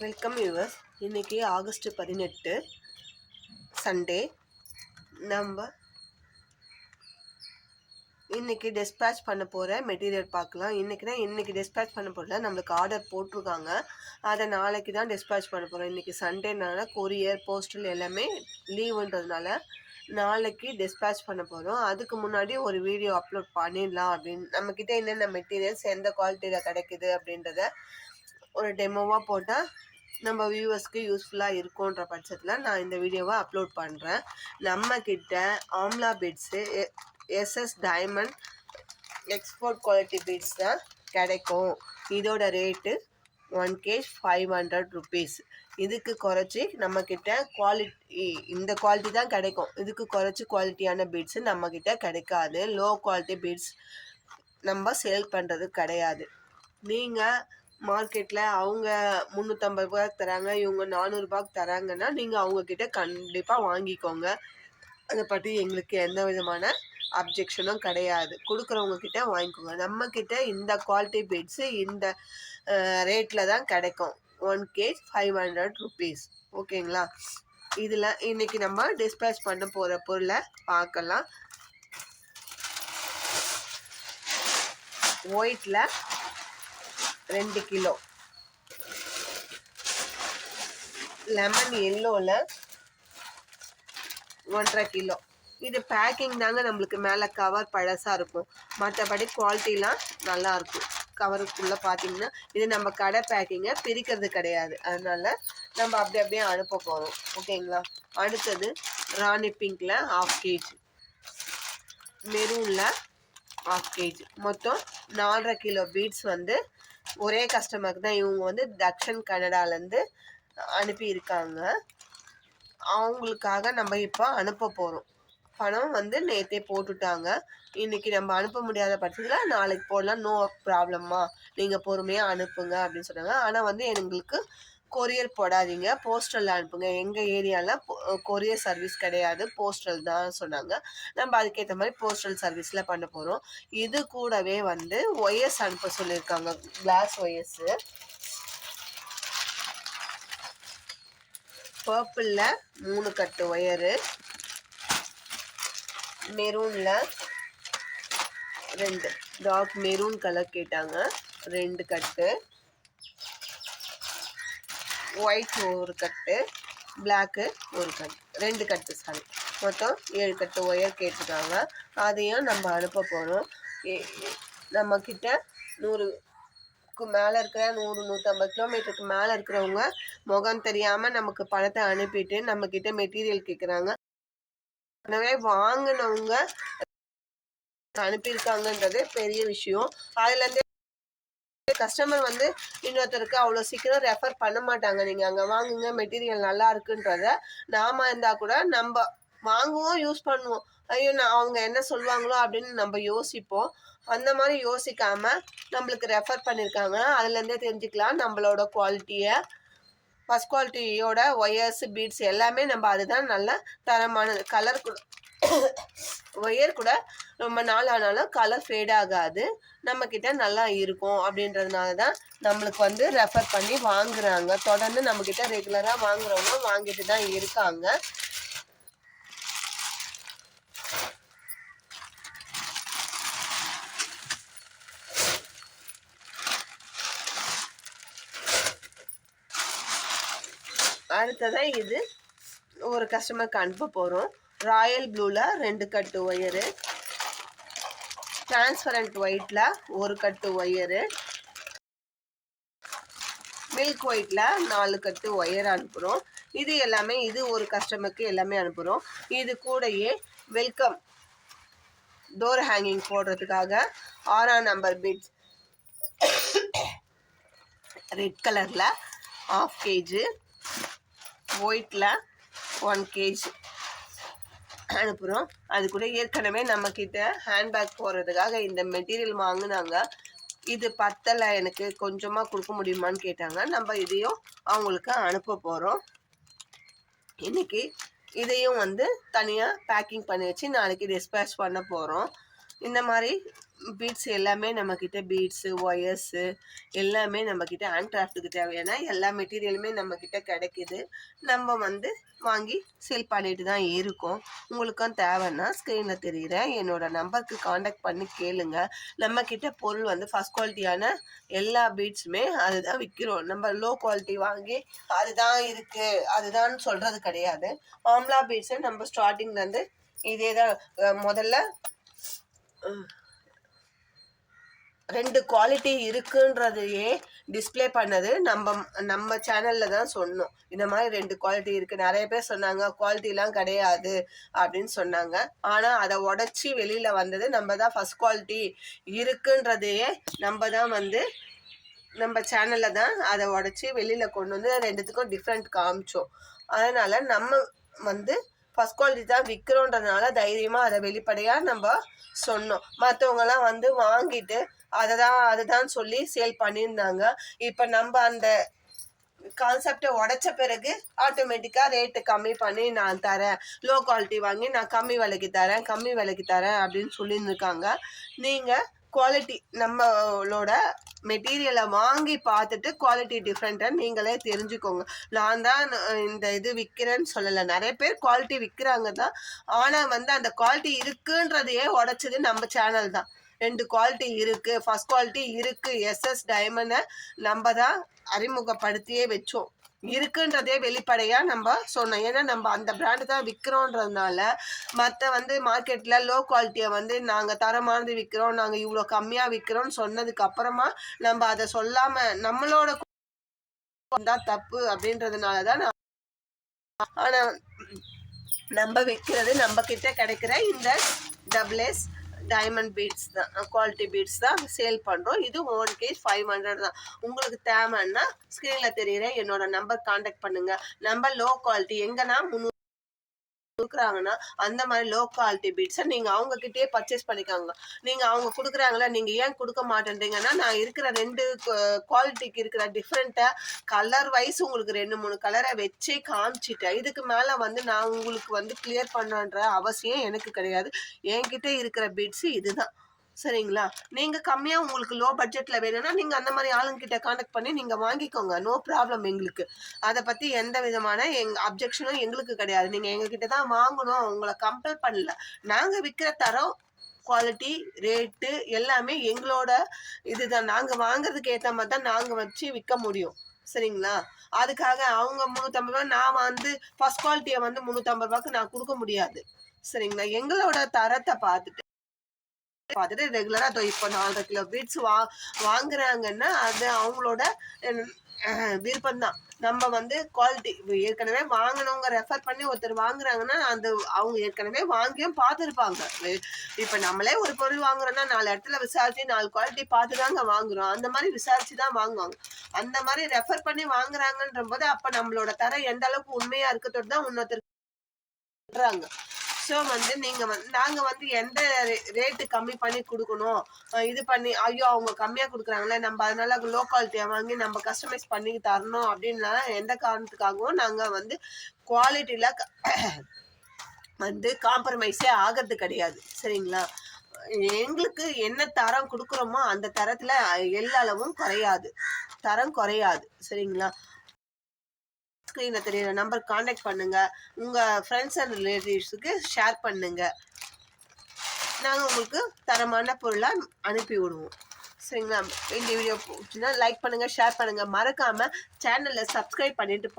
Welcome viewers. இன்றைக்கி August 18 Sunday. நம்ம இன்றைக்கி டிஸ்பேச் பண்ண போகிற மெட்டீரியல் பார்க்கலாம். இன்றைக்கி டிஸ்பேச் பண்ண போகிறல, நம்மளுக்கு ஆர்டர் போட்டிருக்காங்க. அதை நாளைக்கு தான் டிஸ்பேச் பண்ண போகிறோம். இன்றைக்கி சண்டேனால கொரியர் போஸ்டல் எல்லாமே லீவுன்றதுனால நாளைக்கு டிஸ்பேச் பண்ண போகிறோம். அதுக்கு முன்னாடி ஒரு வீடியோ அப்லோட் பண்ணிடலாம் அப்படின்னு, நம்மக்கிட்ட என்னென்ன மெட்டீரியல்ஸ் எந்த குவாலிட்டியில் கிடைக்குது அப்படின்றத ஒரு டெமோவாக போட்டால் நம்ம வியூவர்ஸ்க்கு யூஸ்ஃபுல்லாக இருக்குன்ற பட்சத்தில் நான் இந்த வீடியோவை அப்லோட் பண்ணுறேன். நம்மக்கிட்ட amla beads, SS diamond export quality beads தான் கிடைக்கும். இதோட ரேட்டு 1 kg 500 rupees. இதுக்கு குறைச்சி நம்மக்கிட்ட இந்த குவாலிட்டி தான் கிடைக்கும். இதுக்கு குறைச்சி குவாலிட்டியான பீட்ஸு நம்மக்கிட்ட கிடைக்காது. லோ குவாலிட்டி பீட்ஸ் நம்ம சேல் பண்ணுறது கிடையாது. நீங்கள் மார்க்கெட்டில் அவங்க 350 ரூபாய்க்கு தராங்க, இவங்க 400 ரூபாய்க்கு தராங்கன்னா நீங்கள் அவங்கக்கிட்ட கண்டிப்பாக வாங்கிக்கோங்க. அதை பற்றி எங்களுக்கு எந்த விதமான அப்ஜெக்ஷனும் கிடையாது. கொடுக்குறவங்கக்கிட்ட வாங்கிக்கோங்க. நம்மக்கிட்ட இந்த குவாலிட்டி பீட்ஸு இந்த ரேட்டில் தான் கிடைக்கும். 1 kg 500 rupees. ஓகேங்களா? இதில் இன்றைக்கி நம்ம டிஸ்பேச் பண்ண போகிற பொருளை பார்க்கலாம். ஒயிட்டில் 2 கிலோ, லெமன் எல்லோவில் 1.5 கிலோ. இது பேக்கிங் தாங்க நம்மளுக்கு மேலே கவர் பழசாக இருக்கும், மற்றபடி குவாலிட்டிலாம் நல்லாயிருக்கும். கவருக்குள்ளே பார்த்தீங்கன்னா இது நம்ம கடை பேக்கிங்கை பிரிக்கிறது கிடையாது, அதனால் நம்ம அப்படியே அனுப்ப போகிறோம். ஓகேங்களா? அடுத்தது ராணி பிங்க்கில் 1/2 kg, மெரூனில் 1/2 kg, மொத்தம் 4.5 கிலோ பீட்ஸ் வந்து ஒரே கஸ்டமருக்கு தான். இவங்க வந்து தக்ஷன் கனடாலேருந்து அனுப்பியிருக்காங்க. அவங்களுக்காக நம்ம இப்போ அனுப்ப போகிறோம். பணம் வந்து நேற்றே போட்டுட்டாங்க. இன்றைக்கி நம்ம அனுப்ப முடியாத பட்சத்தில் நாளைக்கு போடலாம், நோ ப்ராப்ளம்மா, நீங்கள் பொறுமையாக அனுப்புங்க அப்படின்னு சொன்னாங்க. ஆனால் வந்து எங்களுக்கு கொரியர் போடாதீங்க, போஸ்டலில் அனுப்புங்க. எங்கள் ஏரியாவில் கொரியர் சர்வீஸ் கிடையாது, போஸ்டல் தான் சொன்னாங்க. நம்ம அதுக்கேற்ற மாதிரி போஸ்டல் சர்வீஸில் பண்ண போகிறோம். இது கூடவே வந்து ஒயர்ஸ் அனுப்ப சொல்லியிருக்காங்க, கிளாஸ் ஒயர்ஸு. பர்பிளில் 3 கட்டு ஒயரு, மெரூனில் 2, டார்க் மெரூன் கலர் கேட்டாங்க, 2 கட்டு, ஒயிட் 1 கட்டு, பிளாக்கு 1 கட்டு, 2 கட்டு, சாரி, மொத்தம் 7 கட்டு ஒயர் கேட்டிருக்காங்க. அதையும் நம்ம அனுப்ப போகிறோம். நம்மக்கிட்ட 100க்கு மேலே இருக்கிற 100-150 கிலோமீட்டருக்கு மேலே இருக்கிறவங்க முகம் தெரியாமல் நமக்கு பணத்தை அனுப்பிட்டு நம்மக்கிட்ட மெட்டீரியல் கேட்குறாங்க. எனவே வாங்கினவங்க அனுப்பியிருக்காங்கன்றது பெரிய விஷயம். அதுலேருந்தே கஸ்டமர் வந்து இன்னொருத்தருக்கு அவ்வளோ சீக்கிரம் ரெஃபர் பண்ண மாட்டாங்க. நீங்கள் அங்கே வாங்குங்க, மெட்டீரியல் நல்லா இருக்குன்றத. நாம இருந்தால் கூட நம்ம வாங்குவோம், யூஸ் பண்ணுவோம். ஐயோ அவங்க என்ன சொல்லுவாங்களோ அப்படின்னு நம்ம யோசிப்போம். அந்த மாதிரி யோசிக்காமல் நம்மளுக்கு ரெஃபர் பண்ணியிருக்காங்க. அதுலேருந்தே தெரிஞ்சுக்கலாம் நம்மளோட குவாலிட்டியை. ஃபஸ்ட் குவாலிட்டியோட ஒயர்ஸ் பீட்ஸ் எல்லாமே நம்ம அதுதான் நல்ல தரமானது. கலர் கூட ஒயர் கூட ரொம்ப நாள் ஆனாலும் கலர் ஃபேட் ஆகாது, நம்மக்கிட்ட நல்லா இருக்கும். அப்படின்றதுனால தான் நம்மளுக்கு வந்து ரெஃபர் பண்ணி வாங்குறாங்க. தொடர்ந்து நம்மக்கிட்ட ரெகுலராக வாங்குறவங்க வாங்கிட்டு தான் இருக்காங்க. அடுத்ததான் இது ஒரு கஸ்டமருக்கு அனுப்ப போகிறோம். ராயல் ப்ளூவில் 2 கட்டு ஒயரு, டிரான்ஸ்பரண்ட் ஒயிட்டில் 1 கட்டு ஒயரு, மில்க் ஒயிட்டில் 4 கட்டு ஒயர் அனுப்புகிறோம். இது எல்லாமே இது ஒரு கஸ்டமருக்கு எல்லாமே அனுப்புகிறோம். இது கூடயே வெல்கம் டோர் ஹேங்கிங் போடுறதுக்காக 6ஆம் நம்பர் பீட்ஸ் ரெட் கலரில் 1/2 kg, ஒயிட்டில் 1 kg அனுப்புகிறோம். அது கூட ஏற்கனவே நம்மக்கிட்ட ஹேண்ட்பேக் போடுறதுக்காக இந்த மெட்டீரியல் வாங்கினாங்க. இது பத்தலை, எனக்கு கொஞ்சமாக கொடுக்க முடியுமான்னு கேட்டாங்க. நம்ம இதையும் அவங்களுக்கு அனுப்ப போகிறோம். இன்றைக்கி இதையும் வந்து தனியாக பேக்கிங் பண்ணி வச்சு நாளைக்கு டிஸ்பேச் பண்ண போகிறோம். இந்த மாதிரி பீட்ஸ் எல்லாமே நம்மக்கிட்ட பீட்ஸு, ஒயர்ஸு எல்லாமே நம்மக்கிட்ட ஹேண்ட் கிராஃப்ட்டுக்கு தேவையான எல்லா மெட்டீரியலுமே நம்மக்கிட்ட கிடைக்கிது. நம்ம வந்து வாங்கி சேல் பண்ணிட்டு தான் இருக்கோம். உங்களுக்கும் தேவைன்னா ஸ்க்ரீனில் தெரிகிற என்னோட நம்பருக்கு காண்டாக்ட் பண்ணி கேளுங்க. நம்மக்கிட்ட பொருள் வந்து ஃபஸ்ட் குவாலிட்டியான எல்லா பீட்ஸுமே அதுதான் விற்கிறோம். நம்ம லோ குவாலிட்டி வாங்கி அதுதான் இருக்குது அதுதான் சொல்கிறது கிடையாது. ஆம்லா பீட்ஸு நம்ம ஸ்டார்டிங்லேருந்து இதே தான் முதல்ல 2 குவாலிட்டி இருக்குன்றதையே டிஸ்ப்ளே பண்ணது நம்ம சேனலில் தான் சொன்னோம். இந்த மாதிரி 2 குவாலிட்டி இருக்குது. நிறைய பேர் சொன்னாங்க குவாலிட்டிலாம் கிடையாது அப்படின்னு சொன்னாங்க. ஆனால் அதை உடச்சி வெளியில் வந்தது நம்ம தான் ஃபஸ்ட் குவாலிட்டி இருக்குன்றதையே நம்ம தான் வந்து நம்ம சேனலில் தான் அதை உடச்சி வெளியில் கொண்டு வந்து 2த்துக்கும் டிஃப்ரெண்ட் காமிச்சோம். அதனால் நம்ம வந்து ஃபஸ்ட் குவாலிட்டி தான் விற்கிறோன்றதுனால தைரியமாக அதை வெளிப்படையாக நம்ம சொன்னோம். மற்றவங்கலாம் வந்து வாங்கிட்டு அதுதான் சொல்லி சேல் பண்ணியிருந்தாங்க. இப்போ நம்ம அந்த கான்செப்டை உடைச்ச பிறகு ஆட்டோமேட்டிக்காக ரேட்டு கம்மி பண்ணி நான் தரேன், லோ குவாலிட்டி வாங்கி நான் கம்மி விலைக்கு தரேன் அப்படின்னு சொல்லியிருந்துருக்காங்க. நீங்கள் குவாலிட்டி நம்மளோட மெட்டீரியலை வாங்கி பார்த்துட்டு குவாலிட்டி டிஃப்ரெண்ட்டை நீங்களே தெரிஞ்சுக்கோங்க. நான் தான் இந்த இது விற்கிறேன்னு சொல்லலை. நிறைய பேர் குவாலிட்டி விற்கிறாங்க தான். ஆனால் வந்து அந்த குவாலிட்டி இருக்குன்றதையே உடைச்சது நம்ம சேனல் தான். 2 குவாலிட்டி இருக்குது, ஃபஸ்ட் குவாலிட்டி இருக்குது. எஸ்எஸ் டைமண்டை நம்ம தான் அறிமுகப்படுத்தியே வச்சோம். இருக்குன்றதே வெளிப்படையாக நம்ம சொன்னோம். ஏன்னா நம்ம அந்த பிராண்டு தான் விற்கிறோன்றதுனால மற்ற வந்து மார்க்கெட்டில் லோ குவாலிட்டியை வந்து நாங்கள் தரமானது விற்கிறோம், நாங்கள் இவ்வளோ கம்மியாக விற்கிறோம்னு சொன்னதுக்கு அப்புறமா நம்ம அதை சொல்லாமல் நம்மளோட தான் தப்பு அப்படின்றதுனால தான் ஆனால் நம்ம விற்கிறது நம்ம கிட்ட கிடைக்கிற இந்த டபுள்எஸ் டைமண்ட் பீட்ஸ் தான், குவாலிட்டி பீட்ஸ் தான் சேல் பண்ணுறோம். இது 1 கேஜ் 500 தான். உங்களுக்கு தேவைன்னா ஸ்க்ரீனில் தெரிகிற என்னோட நம்பர் காண்டாக்ட் பண்ணுங்கள். நம்ம லோ குவாலிட்டி எங்கன்னா 300 கொடுக்குறாங்கன்னா அந்த மாதிரி லோ குவாலிட்டி பீட்ஸை நீங்கள் அவங்கக்கிட்டே பர்ச்சேஸ் பண்ணிக்காங்க. நீங்கள் அவங்க கொடுக்குறாங்களா, நீங்கள் ஏன் கொடுக்க மாட்டேன்றீங்கன்னா நான் இருக்கிற 2 குவாலிட்டிக்கு இருக்கிற டிஃப்ரெண்ட்டாக கலர் வைஸ் உங்களுக்கு 2-3 கலரை வச்சே காமிச்சிட்டேன். இதுக்கு மேலே வந்து நான் உங்களுக்கு வந்து கிளியர் பண்ணுன்ற அவசியம் எனக்கு கிடையாது. என்கிட்ட இருக்கிற பீட்ஸு இதுதான். சரிங்களா? நீங்கள் கம்மியாக உங்களுக்கு லோ பட்ஜெட்டில் வேணும்னா நீங்கள் அந்த மாதிரி ஆளுங்கிட்ட காண்டாக்ட் பண்ணி நீங்கள் வாங்கிக்கோங்க. நோ ப்ராப்ளம் எங்களுக்கு. அதை பற்றி எந்த விதமான அப்ஜெக்ஷனும் எங்களுக்கு கிடையாது. நீங்கள் எங்ககிட்ட தான் வாங்கணும், உங்களை கம்பல் பண்ணல. நாங்கள் விற்கிற தரம், குவாலிட்டி, ரேட்டு எல்லாமே எங்களோட இதுதான். நாங்கள் வாங்குறதுக்கு ஏற்ற மாதிரி தான் நாங்கள் வச்சு விற்க முடியும். சரிங்களா? அதுக்காக அவங்க 350 ரூபா, நான் வந்து ஃபஸ்ட் குவாலிட்டியை வந்து 350 ரூபாய்க்கு நான் கொடுக்க முடியாது. சரிங்களா? எங்களோட தரத்தை பார்த்துட்டு ரெகுலரா இப்போ 4 கிலோ பீட்ஸ் வாங்குறாங்கன்னா அது அவங்களோட விருப்பம்தான். நம்ம வந்து குவாலிட்டி ஏற்கனவே வாங்கணுங்க ரெஃபர் பண்ணி ஒருத்தர் வாங்குறாங்கன்னா அவங்க ஏற்கனவே வாங்கியும் பார்த்துருப்பாங்க. இப்போ நம்மளே ஒரு பொருள் வாங்குறோம்னா 4 இடத்துல விசாரிச்சு 4 குவாலிட்டி பார்த்து தாங்க வாங்குறோம். அந்த மாதிரி விசாரிச்சு தான் வாங்குவாங்க. அந்த மாதிரி ரெஃபர் பண்ணி வாங்குறாங்கன்ற போது அப்போ நம்மளோட தரம் எந்த அளவுக்கு உண்மையா இருக்கத்தோடு தான் இன்னொருத்தர் சொல்றாங்க. ஸோ வந்து நாங்கள் வந்து எந்த ரேட்டு கம்மி பண்ணி கொடுக்கணும், இது பண்ணி ஐயோ அவங்க கம்மியாக கொடுக்குறாங்களே நம்ம அதனால லோ குவாலிட்டியாக வாங்கி நம்ம கஸ்டமைஸ் பண்ணி தரணும் அப்படின்லாம் எந்த காரணத்துக்காகவும் நாங்கள் வந்து குவாலிட்டியில் வந்து காம்ப்ரமைஸே ஆகிறது கிடையாது. சரிங்களா? எங்களுக்கு என்ன தரம் கொடுக்குறோமோ அந்த தரத்தில் எல்லாளவும் தரம் குறையாது. சரிங்களா? ஸ்க்ரீனில் தெரியுற நம்பர் காண்டாக்ட் பண்ணுங்கள். உங்கள் ஃப்ரெண்ட்ஸ் அண்ட் ரிலேட்டிவ்ஸுக்கு ஷேர் பண்ணுங்கள். நாங்கள் உங்களுக்கு தரமான பொருளாக அனுப்பி விடுவோம். சரிங்களா? இந்த வீடியோ பிடிச்சின்னா லைக் பண்ணுங்கள், ஷேர் பண்ணுங்கள். மறக்காமல் சேனலை சப்ஸ்கிரைப் பண்ணிட்டு